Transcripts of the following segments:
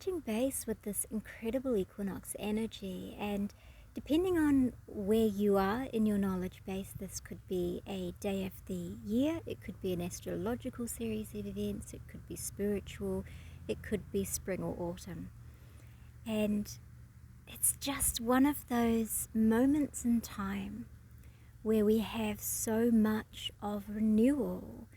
touching base with this incredible equinox energy, and depending on where you are in your knowledge base, this could be a day of the year, it could be an astrological series of events, it could be spiritual, it could be spring or autumn. And it's just one of those moments in time where we have so much of renewal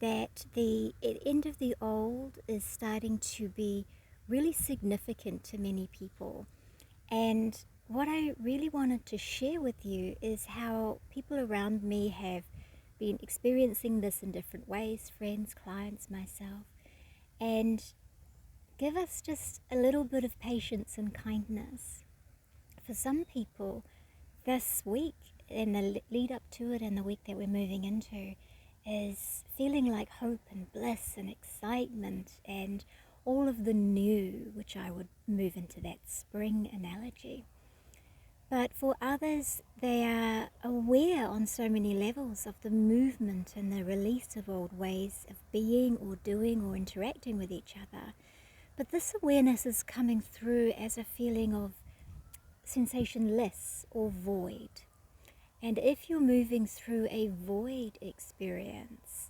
that the end of the old is starting to be really significant to many people. And what I really wanted to share with you is how people around me have been experiencing this in different ways, friends, clients, myself, and give us just a little bit of patience and kindness. For some people, this week and the lead up to it and the week that we're moving into is feeling like hope and bliss and excitement and all of the new, which I would move into that spring analogy. But for others, they are aware on so many levels of the movement and the release of old ways of being or doing or interacting with each other. But this awareness is coming through as a feeling of sensationless or void. And if you're moving through a void experience,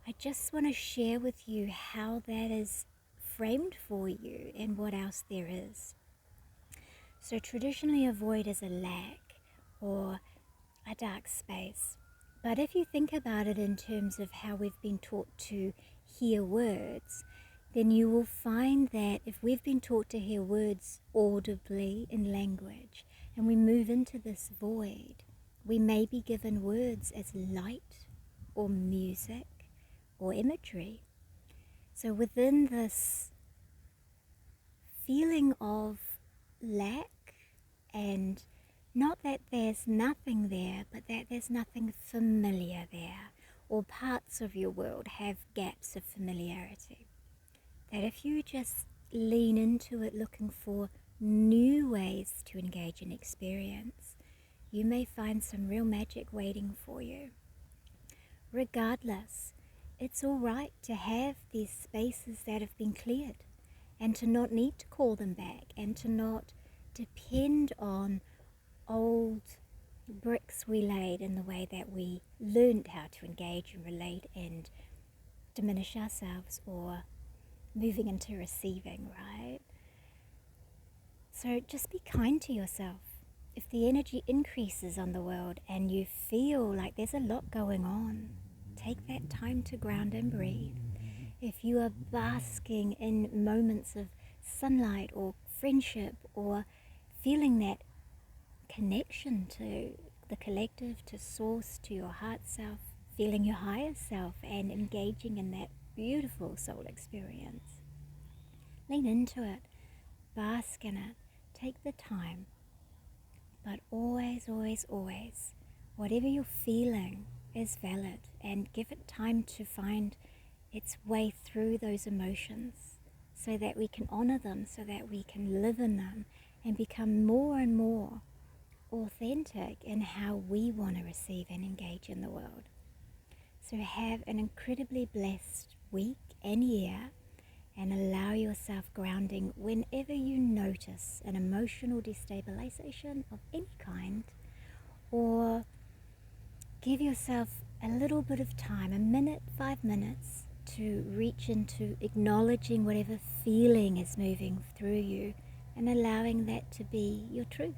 I just want to share with you how that is framed for you and what else there is. So traditionally a void is a lack or a dark space. But if you think about it in terms of how we've been taught to hear words, then you will find that if we've been taught to hear words audibly in language and we move into this void, we may be given words as light or music or imagery. So within this feeling of lack, and not that there's nothing there, but that there's nothing familiar there, or parts of your world have gaps of familiarity, that if you just lean into it looking for new ways to engage in experience, you may find some real magic waiting for you. Regardless, it's all right to have these spaces that have been cleared and to not need to call them back and to not depend on old bricks we laid in the way that we learned how to engage and relate and diminish ourselves or moving into receiving, right? So just be kind to yourself. If the energy increases on the world and you feel like there's a lot going on, take that time to ground and breathe. If you are basking in moments of sunlight or friendship or feeling that connection to the collective, to source, to your heart self, feeling your higher self and engaging in that beautiful soul experience, lean into it, bask in it, take the time. But always, always, always, whatever you're feeling is valid, and give it time to find its way through those emotions so that we can honor them, so that we can live in them and become more and more authentic in how we want to receive and engage in the world. So have an incredibly blessed week and year, and allow yourself grounding whenever you notice an emotional destabilization of any kind, or give yourself a little bit of time, a minute, 5 minutes, to reach into acknowledging whatever feeling is moving through you and allowing that to be your truth.